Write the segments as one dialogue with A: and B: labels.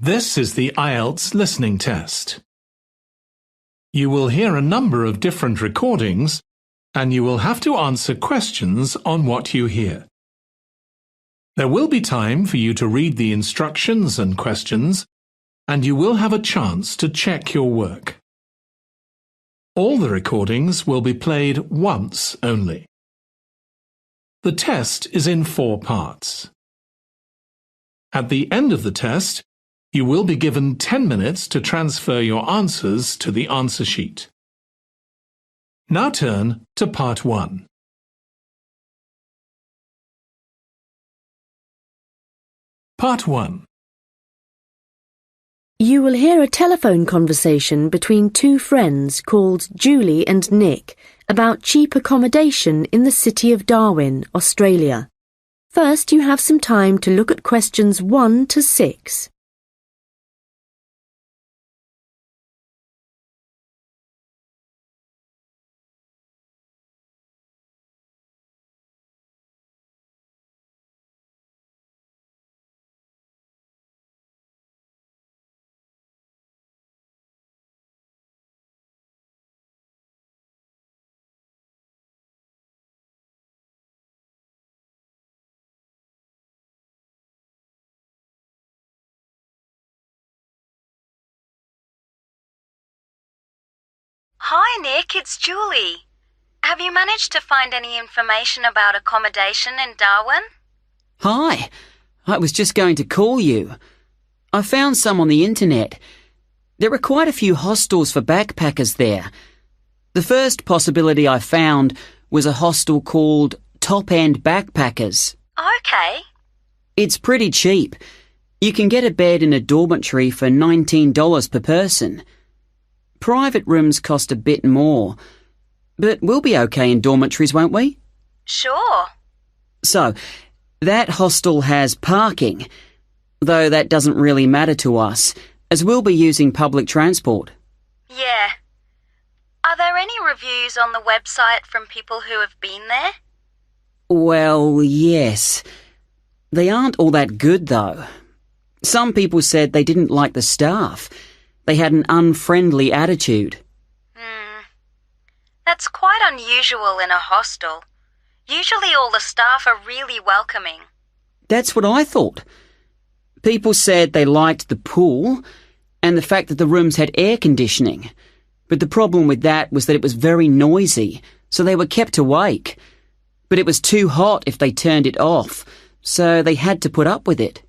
A: This is the IELTS listening test. You will hear a number of different recordings, and you will have to answer questions on what you hear. There will be time for you to read the instructions and questions, and you will have a chance to check your work. All the recordings will be played once only. The test is in 4 parts. At the end of the test, you will be given 10 minutes to transfer your answers to the answer sheet. Now turn to Part 1. Part 1.
B: You will hear a telephone conversation between 2 friends called Julie and Nick about cheap accommodation in the city of Darwin, Australia. First, you have some time to look at questions 1 to 6.
C: Hi Nick, it's Julie. Have you managed to find any information about accommodation in Darwin?
D: Hi, I was just going to call you. I found some on the internet. There are quite a few hostels for backpackers there. The first possibility I found was a hostel called Top End Backpackers.
C: Okay.
D: It's pretty cheap. You can get a bed in a dormitory for $19 per person. Private rooms cost a bit more, but we'll be okay in dormitories, won't we?
C: Sure.
D: So, that hostel has parking, though that doesn't really matter to us, as we'll be using public transport.
C: Yeah. Are there any reviews on the website from people who have been there?
D: Well, yes. They aren't all that good, though. Some people said they didn't like the staff. They had an unfriendly attitude.
C: That's quite unusual in a hostel. Usually all the staff are really welcoming.
D: That's what I thought. People said they liked the pool and the fact that the rooms had air conditioning. But the problem with that was that it was very noisy, so they were kept awake. But it was too hot if they turned it off, so they had to put up with it.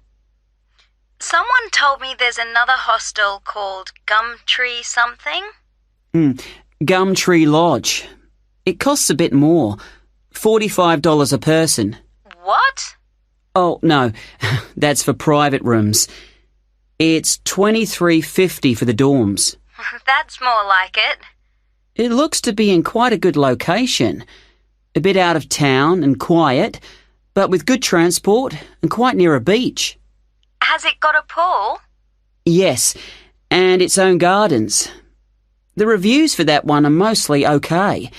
C: Someone told me there's another hostel called Gumtree something.
D: Gumtree Lodge. It costs a bit more, $45 a person.
C: What?
D: Oh, no, that's for private rooms. It's $23.50 for the dorms.
C: That's more like it.
D: It looks to be in quite a good location. A bit out of town and quiet, but with good transport and quite near a beach.
C: Has it got a pool?
D: Yes, and its own gardens. The reviews for that one are mostly okay,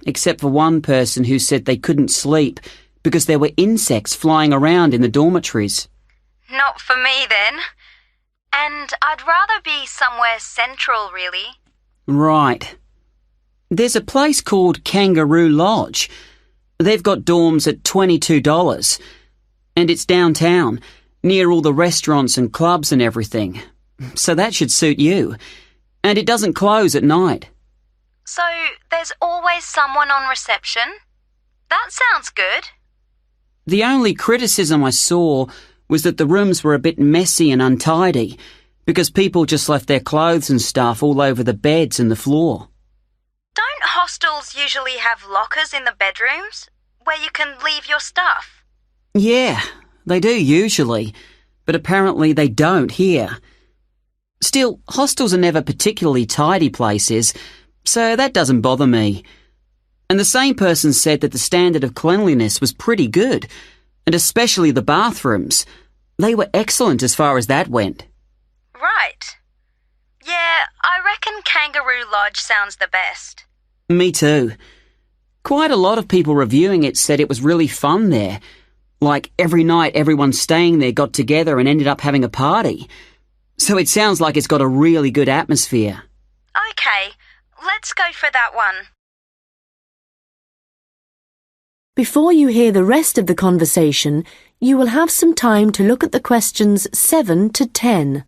D: except for one person who said they couldn't sleep because there were insects flying around in the dormitories.
C: Not for me then. And I'd rather be somewhere central, really.
D: Right. There's a place called Kangaroo Lodge. They've got dorms at $22, and it's downtown, near all the restaurants and clubs and everything. So that should suit you. And it doesn't close at night.
C: So there's always someone on reception? That sounds good.
D: The only criticism I saw was that the rooms were a bit messy and untidy, because people just left their clothes and stuff all over the beds and the floor.
C: Don't hostels usually have lockers in the bedrooms, where you can leave your stuff?
D: Yeah, they do usually, but apparently they don't here. Still, hostels are never particularly tidy places, so that doesn't bother me. And the same person said that the standard of cleanliness was pretty good, and especially the bathrooms. They were excellent as far as that went.
C: Right. Yeah, I reckon Kangaroo Lodge sounds the best.
D: Me too. Quite a lot of people reviewing it said it was really fun there. Like every night everyone staying there got together and ended up having a party. so it sounds like it's got a really good atmosphere.
C: OK, let's go for that one.
B: Before you hear the rest of the conversation, you will have some time to look at the questions 7 to 10.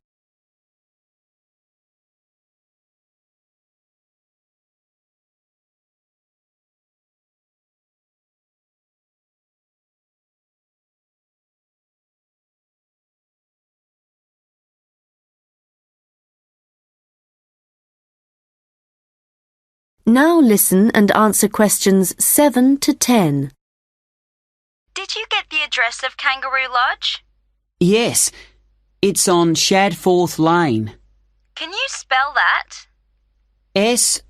B: Now listen and answer questions 7 to 10.
C: Did you get the address of Kangaroo Lodge?
D: Yes, it's on Shadforth Lane.
C: Can you spell that?
D: Shadforth.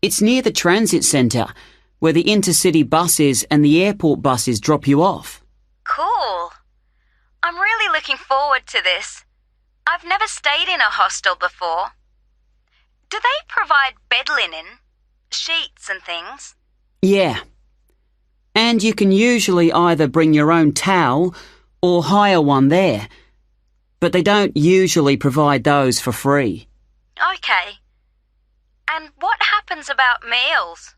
D: It's near the transit centre, where the intercity buses and the airport buses drop you off.
C: Cool. I'm really looking forward to this. I've never stayed in a hostel before. Do they provide bed linen, sheets and things?
D: Yeah. And you can usually either bring your own towel or hire one there. But they don't usually provide those for free.
C: OK. And what happens about meals?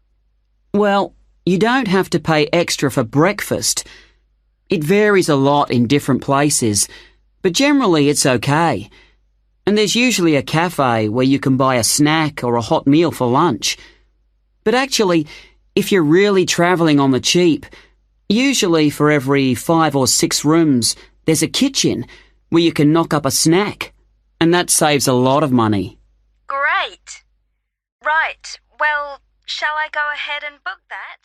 D: Well, you don't have to pay extra for breakfast. It varies a lot in different places, but generally it's okay. And there's usually a cafe where you can buy a snack or a hot meal for lunch. But actually, if you're really travelling on the cheap, usually for every 5 or 6 rooms, there's a kitchen where you can knock up a snack. And that saves a lot of money.
C: Great. Right, well, shall I go ahead and book that?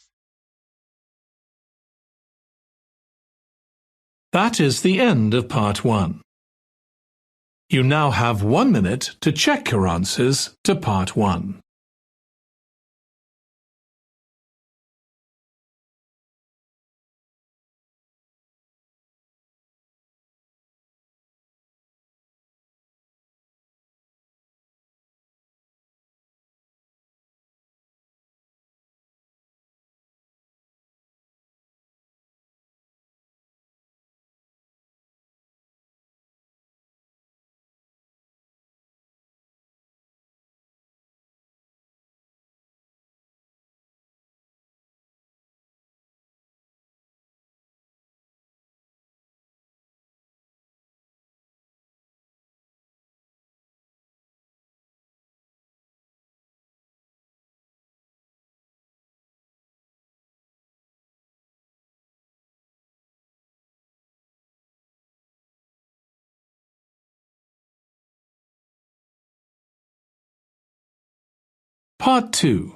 A: That is the end of part 1. You now have 1 minute to check your answers to part 1. Part 2.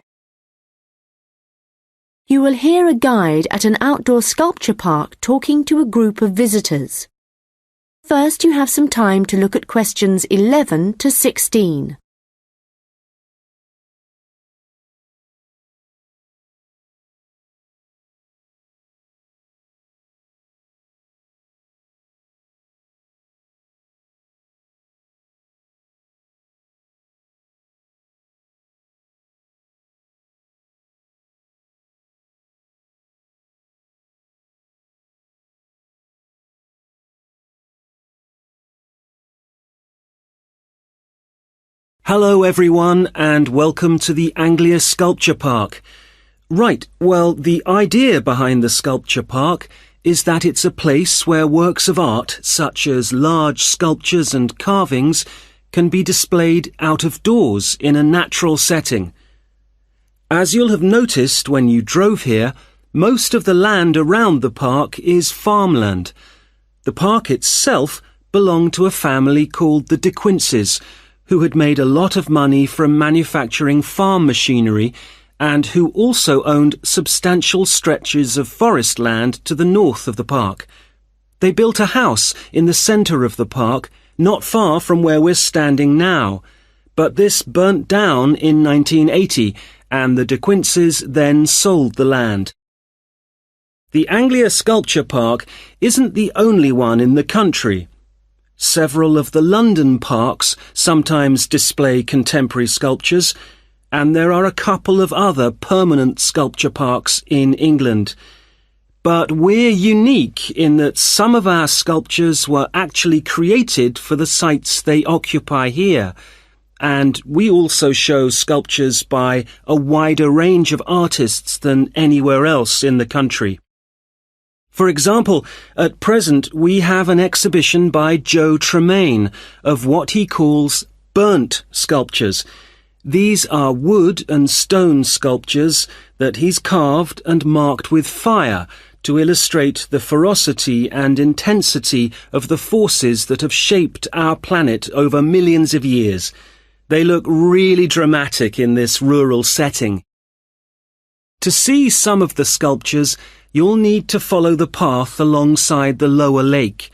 B: You will hear a guide at an outdoor sculpture park talking to a group of visitors. First, you have some time to look at questions 11 to 16.
E: Hello everyone and welcome to the Anglia Sculpture Park. Right, well, the idea behind the sculpture park is that it's a place where works of art, such as large sculptures and carvings, can be displayed out of doors in a natural setting. As you'll have noticed when you drove here, most of the land around the park is farmland. The park itself belonged to a family called the De Quinces, who had made a lot of money from manufacturing farm machinery and who also owned substantial stretches of forest land to the north of the park. They built a house in the centre of the park, not far from where we're standing now, but this burnt down in 1980 and the De Quinces then sold the land. The Anglia Sculpture Park isn't the only one in the country. Several of the London parks sometimes display contemporary sculptures, and there are a couple of other permanent sculpture parks in England. But we're unique in that some of our sculptures were actually created for the sites they occupy here, and we also show sculptures by a wider range of artists than anywhere else in the country. For example, at present we have an exhibition by Joe Tremaine of what he calls burnt sculptures. These are wood and stone sculptures that he's carved and marked with fire to illustrate the ferocity and intensity of the forces that have shaped our planet over millions of years. They look really dramatic in this rural setting. To see some of the sculptures, you'll need to follow the path alongside the lower lake.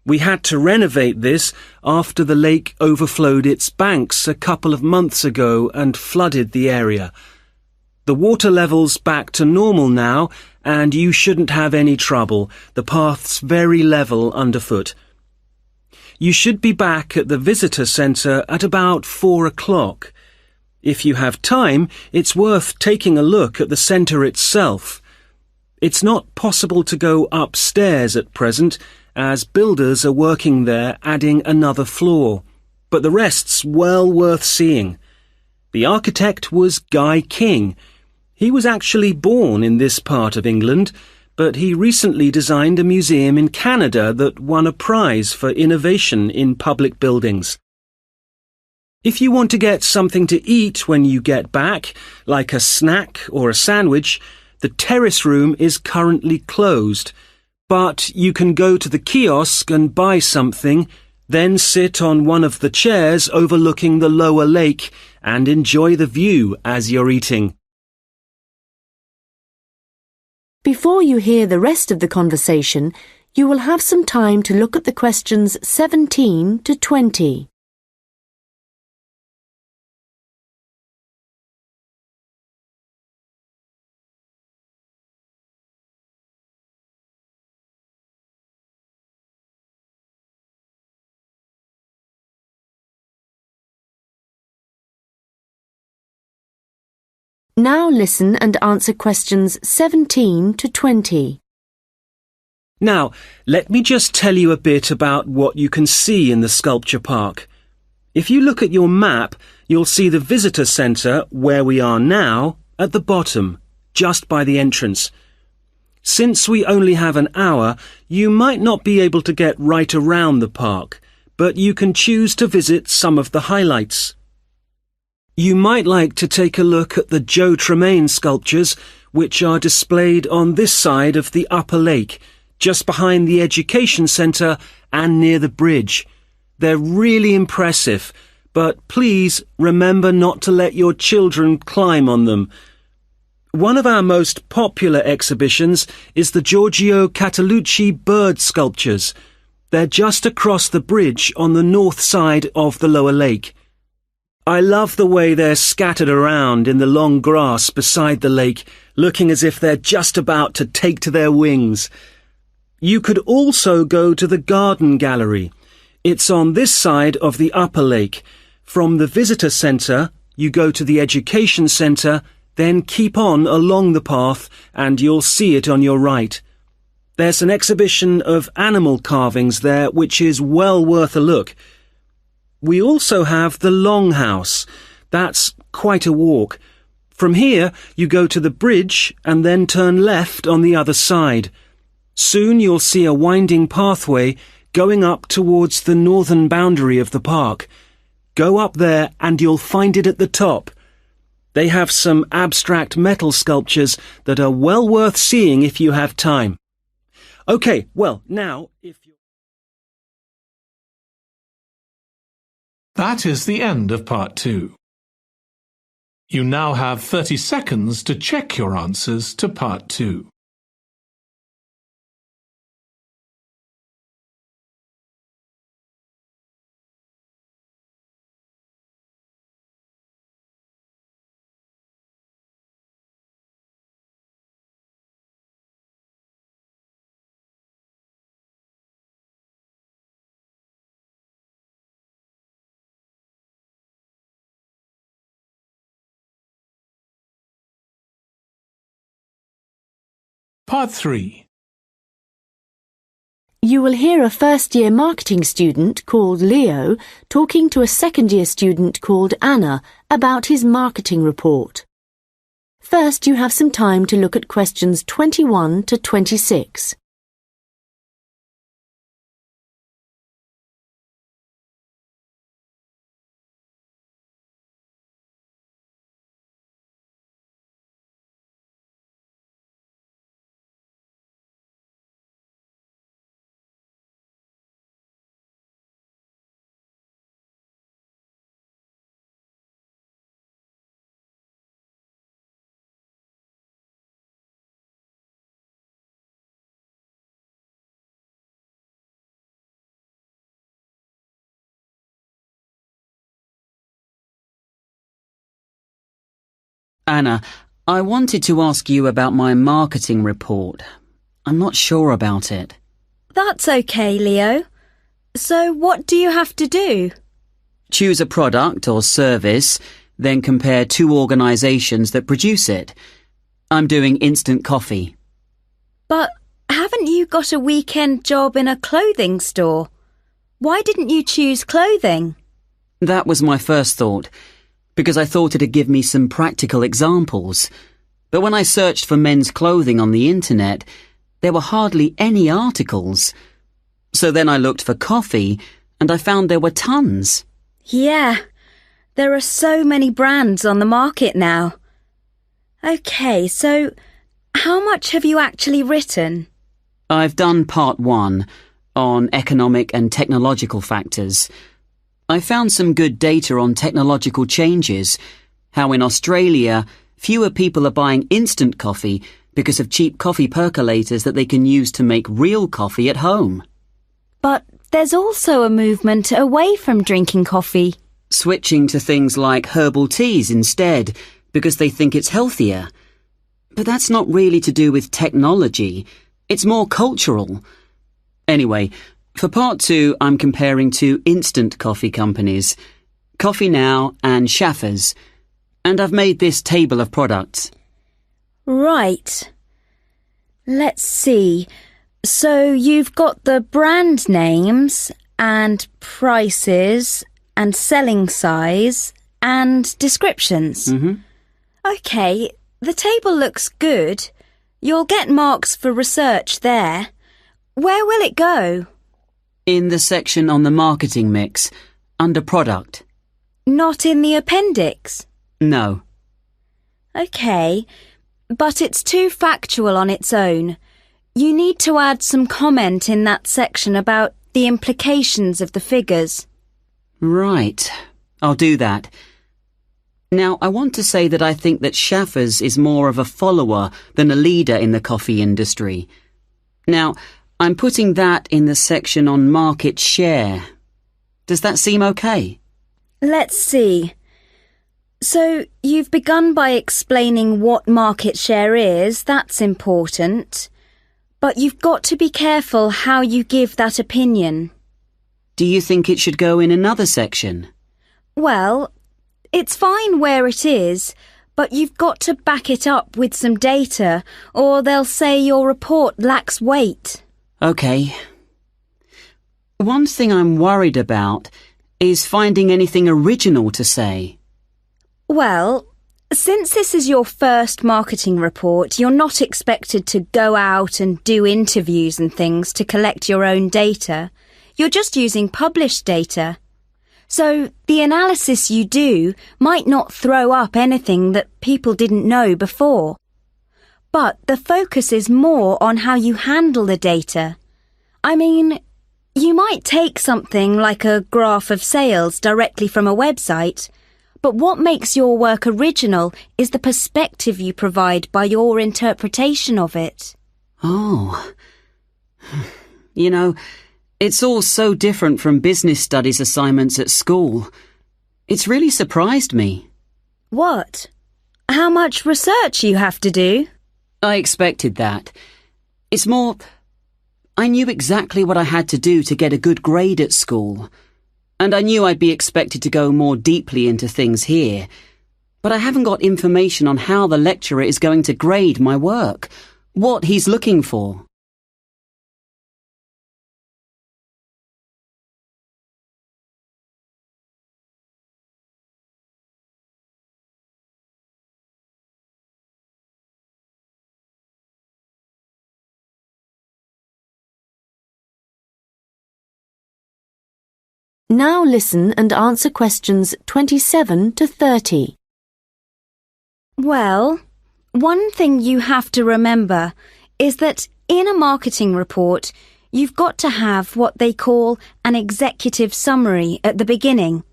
E: We had to renovate this after the lake overflowed its banks a couple of months ago and flooded the area. The water level's back to normal now, and you shouldn't have any trouble. The path's very level underfoot. You should be back at the visitor centre at about 4 o'clock. If you have time, it's worth taking a look at the centre itself. It's not possible to go upstairs at present, as builders are working there adding another floor, but the rest's well worth seeing. The architect was Guy King. He was actually born in this part of England, but he recently designed a museum in Canada that won a prize for innovation in public buildings. If you want to get something to eat when you get back, like a snack or a sandwich, the terrace room is currently closed, but you can go to the kiosk and buy something, then sit on one of the chairs overlooking the lower lake and enjoy the view as you're eating.
B: Before you hear the rest of the conversation, you will have some time to look at the questions 17 to 20. Now listen and answer questions 17 to 20.
E: Now, let me just tell you a bit about what you can see in the sculpture park. If you look at your map, you'll see the visitor centre, where we are now, at the bottom, just by the entrance. Since we only have an hour, you might not be able to get right around the park, but you can choose to visit some of the highlights. You might like to take a look at the Joe Tremaine sculptures, which are displayed on this side of the upper lake, just behind the education centre and near the bridge. They're really impressive, but please remember not to let your children climb on them. One of our most popular exhibitions is the Giorgio Catalucci bird sculptures. They're just across the bridge on the north side of the lower lake. I love the way they're scattered around in the long grass beside the lake, looking as if they're just about to take to their wings. You could also go to the garden gallery. It's on this side of the upper lake. From the visitor centre, you go to the education centre, then keep on along the path and you'll see it on your right. There's an exhibition of animal carvings there which is well worth a look. We also have the Longhouse. That's quite a walk. From here, you go to the bridge and then turn left on the other side. Soon you'll see a winding pathway going up towards the northern boundary of the park. Go up there and you'll find it at the top. They have some abstract metal sculptures that are well worth seeing if you have time. OK, well, now, if you...
A: That is the end of part 2. You now have 30 seconds to check your answers to part 2. Part 3.
B: You will hear a first-year marketing student called Leo talking to a second-year student called Anna about his marketing report. First, you have some time to look at questions 21 to 26.
D: Anna, I wanted to ask you about my marketing report. I'm not sure about it.
C: That's okay, Leo. So what do you have to do?
D: Choose a product or service, then compare two organisations that produce it. I'm doing instant coffee.
C: But haven't you got a weekend job in a clothing store? Why didn't you choose clothing?
D: That was my first thought, because I thought it'd give me some practical examples. But when I searched for men's clothing on the internet, there were hardly any articles. So then I looked for coffee, and I found there were tons.
C: Yeah, there are so many brands on the market now. Okay, so how much have you actually written?
D: I've done part 1 on economic and technological factors. I found some good data on technological changes, how in Australia fewer people are buying instant coffee because of cheap coffee percolators that they can use to make real coffee at home.
C: But there's also a movement away from drinking coffee.
D: Switching to things like herbal teas instead because they think it's healthier. But that's not really to do with technology. It's more cultural. Anyway, for part 2, I'm comparing two instant coffee companies, Coffee Now and Schaffers, and I've made this table of products.
C: Right. Let's see. So you've got the brand names and prices and selling size and descriptions.
D: Mm-hmm.
C: Okay, the table looks good. You'll get marks for research there. Where will it go?
D: In the section on the marketing mix, under product.
C: Not in the appendix?
D: No.
C: Okay, but it's too factual on its own. You need to add some comment in that section about the implications of the figures.
D: Right. I'll do that. Now, I want to say that I think that Schaffers is more of a follower than a leader in the coffee industry. Now, I'm putting that in the section on market share. Does that seem okay?
C: Let's see. So, you've begun by explaining what market share is. That's important. But you've got to be careful how you give that opinion.
D: Do you think it should go in another section?
C: Well, it's fine where it is, but you've got to back it up with some data, or they'll say your report lacks weight.
D: Okay. One thing I'm worried about is finding anything original to say.
C: Well, since this is your first marketing report, you're not expected to go out and do interviews and things to collect your own data. You're just using published data. So the analysis you do might not throw up anything that people didn't know before. But the focus is more on how you handle the data. I mean, you might take something like a graph of sales directly from a website, but what makes your work original is the perspective you provide by your interpretation of it.
D: Oh. You know, it's all so different from business studies assignments at school. It's really surprised me.
C: What? How much research you have to do?
D: I expected that. It's more, I knew exactly what I had to do to get a good grade at school. And I knew I'd be expected to go more deeply into things here. But I haven't got information on how the lecturer is going to grade my work, what he's looking for.
B: Now listen and answer questions 27 to 30.
C: Well, one thing you have to remember is that in a marketing report, you've got to have what they call an executive summary at the beginning.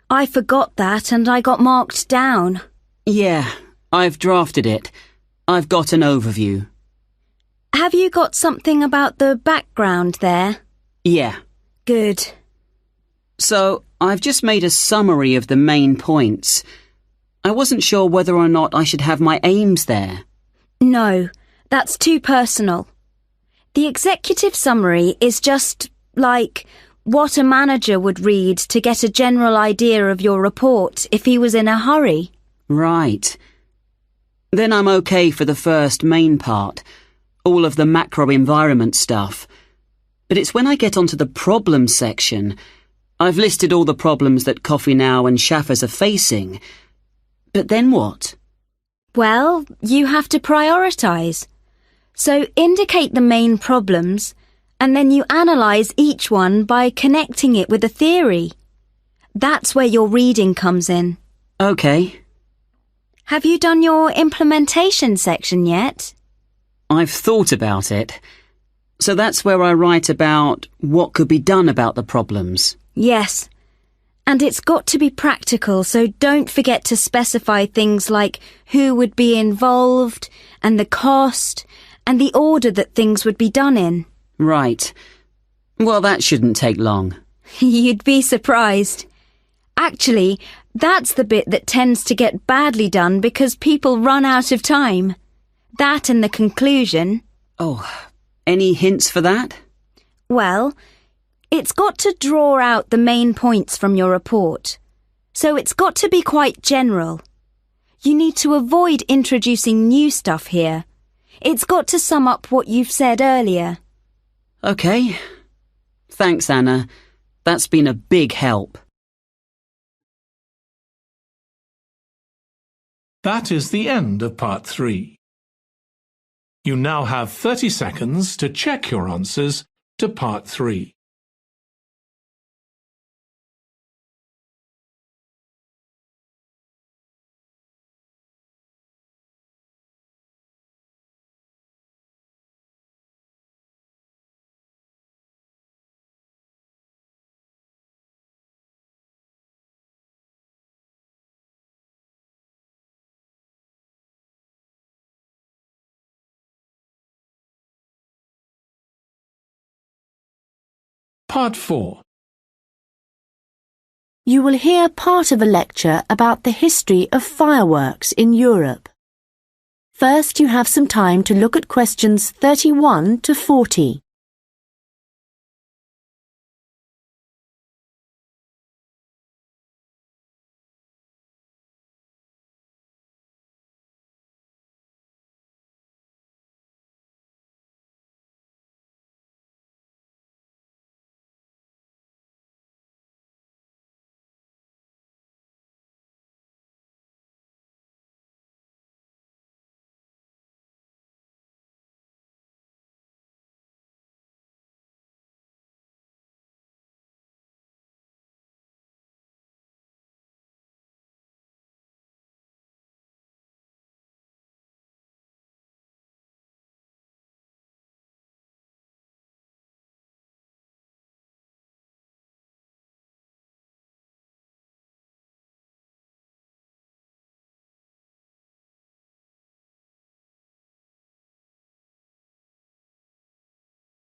C: I forgot that and I got marked down.
D: Yeah, I've drafted it. I've got an overview.
C: Have you got something about the background there?
D: Yeah.
C: Good.
D: So, I've just made a summary of the main points. I wasn't sure whether or not I should have my aims there.
C: No, that's too personal. The executive summary is just like what a manager would read to get a general idea of your report if he was in a hurry.
D: Right. Then I'm okay for the first main part, all of the macro environment stuff. But it's when I get onto the problems section. I've listed all the problems that Coffee Now and Shaffers are facing. But then what?
C: Well, you have to prioritise. So indicate the main problems, and then you analyse each one by connecting it with a theory. That's where your reading comes in.
D: Okay.
C: Have you done your implementation section yet?
D: I've thought about it. So that's where I write about what could be done about the problems.
C: Yes. And it's got to be practical, so don't forget to specify things like who would be involved, and the cost, and the order that things would be done in.
D: Right. Well, that shouldn't take long.
C: You'd be surprised. Actually, that's the bit that tends to get badly done because people run out of time. That and the conclusion.
D: Oh, any hints for that?
C: Well, it's got to draw out the main points from your report. So it's got to be quite general. You need to avoid introducing new stuff here. It's got to sum up what you've said earlier.
D: Okay. Thanks, Anna. That's been a big help.
A: That is the end of part 3. You now have 30 seconds to check your answers to part 3. Part 4.
B: You will hear part of a lecture about the history of fireworks in Europe. First, you have some time to look at questions 31 to 40.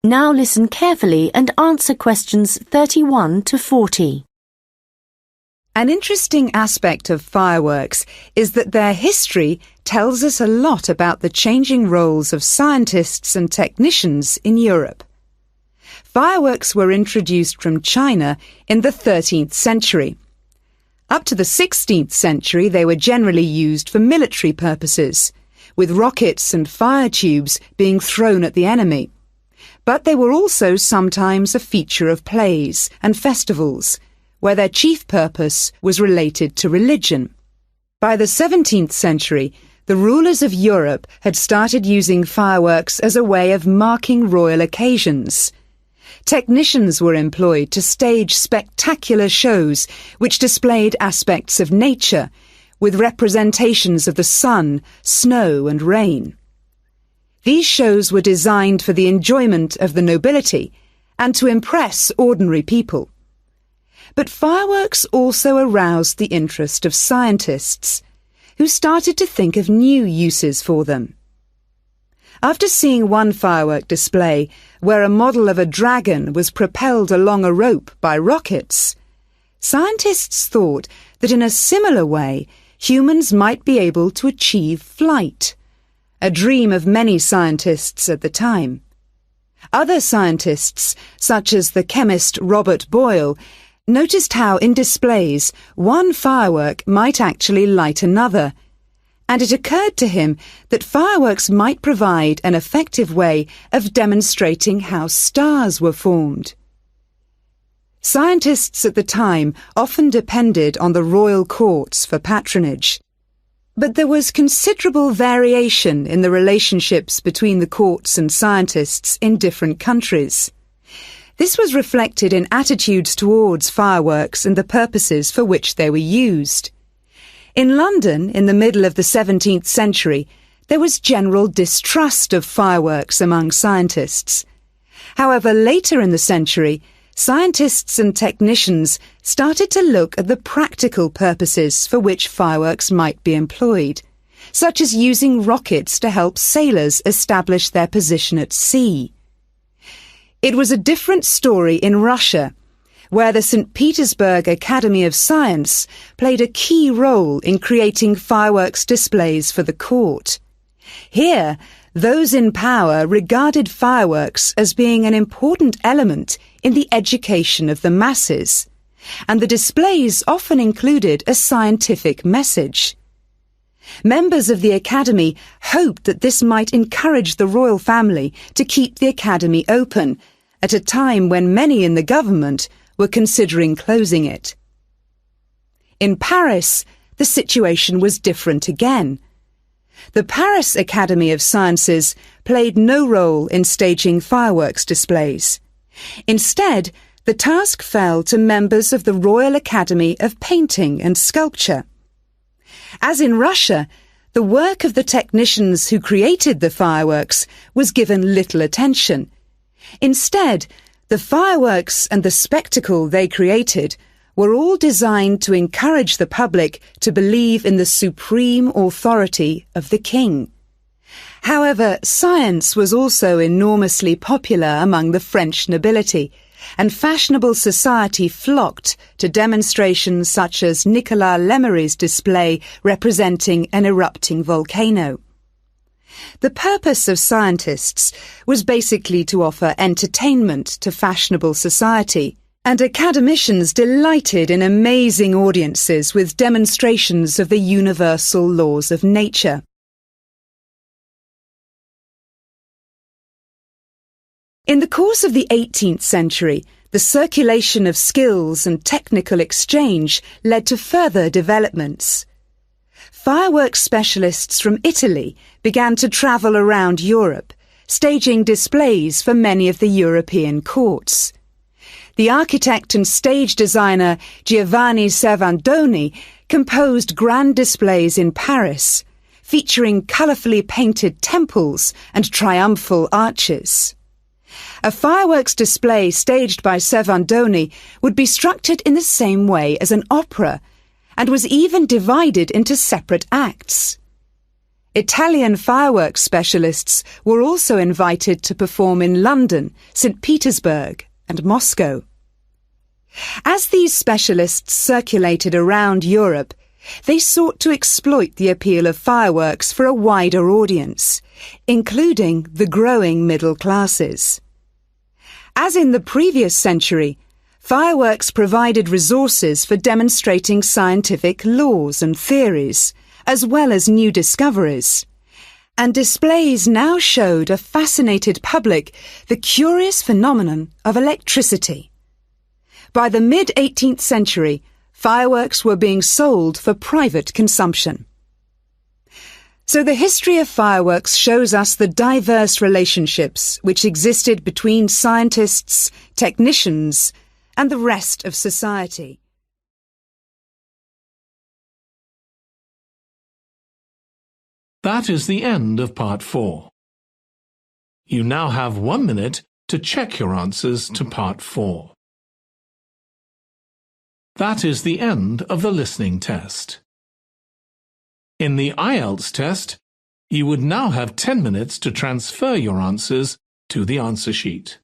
B: Now listen carefully and answer questions 31 to 40.
F: An interesting aspect of fireworks is that their history tells us a lot about the changing roles of scientists and technicians in Europe. Fireworks were introduced from China in the 13th century. Up to the 16th century, they were generally used for military purposes, with rockets and fire tubes being thrown at the enemy. But they were also sometimes a feature of plays and festivals, where their chief purpose was related to religion. By the 17th century, the rulers of Europe had started using fireworks as a way of marking royal occasions. Technicians were employed to stage spectacular shows which displayed aspects of nature, with representations of the sun, snow and rain. These shows were designed for the enjoyment of the nobility and to impress ordinary people. But fireworks also aroused the interest of scientists, who started to think of new uses for them. After seeing one firework display where a model of a dragon was propelled along a rope by rockets, scientists thought that in a similar way humans might be able to achieve flight, a dream of many scientists at the time. Other scientists, such as the chemist Robert Boyle, noticed how in displays one firework might actually light another, and it occurred to him that fireworks might provide an effective way of demonstrating how stars were formed. Scientists at the time often depended on the royal courts for patronage, but there was considerable variation in the relationships between the courts and scientists in different countries. This was reflected in attitudes towards fireworks and the purposes for which they were used. In London, in the middle of the 17th century, there was general distrust of fireworks among scientists. However, later in the century, scientists and technicians started to look at the practical purposes for which fireworks might be employed, such as using rockets to help sailors establish their position at sea. It was a different story in Russia, where the St. Petersburg Academy of Science played a key role in creating fireworks displays for the court. Here, those in power regarded fireworks as being an important element in the education of the masses, and the displays often included a scientific message. Members of the Academy hoped that this might encourage the royal family to keep the Academy open, at a time when many in the government were considering closing it. In Paris, the situation was different again. The Paris Academy of Sciences played no role in staging fireworks displays. Instead, the task fell to members of the Royal Academy of Painting and Sculpture. As in Russia, the work of the technicians who created the fireworks was given little attention. Instead, the fireworks and the spectacle they created were all designed to encourage the public to believe in the supreme authority of the king. However, science was also enormously popular among the French nobility, and fashionable society flocked to demonstrations such as Nicolas Lemery's display representing an erupting volcano. The purpose of scientists was basically to offer entertainment to fashionable society, and academicians delighted in amazing audiences with demonstrations of the universal laws of nature. In the course of the 18th century, the circulation of skills and technical exchange led to further developments. Fireworks specialists from Italy began to travel around Europe, staging displays for many of the European courts. The architect and stage designer Giovanni Servandoni composed grand displays in Paris, featuring colourfully painted temples and triumphal arches. A fireworks display staged by Servandoni would be structured in the same way as an opera, and was even divided into separate acts. Italian fireworks specialists were also invited to perform in London, St. Petersburg, and Moscow. As these specialists circulated around Europe, they sought to exploit the appeal of fireworks for a wider audience, including the growing middle classes. As in the previous century, fireworks provided resources for demonstrating scientific laws and theories, as well as new discoveries. and displays now showed a fascinated public the curious phenomenon of electricity. By the mid-18th century, fireworks were being sold for private consumption. So the history of fireworks shows us the diverse relationships which existed between scientists, technicians, and the rest of society.
A: That is the end of part 4. You now have 1 minute to check your answers to part 4. That is the end of the listening test. In the IELTS test, you would now have 10 minutes to transfer your answers to the answer sheet.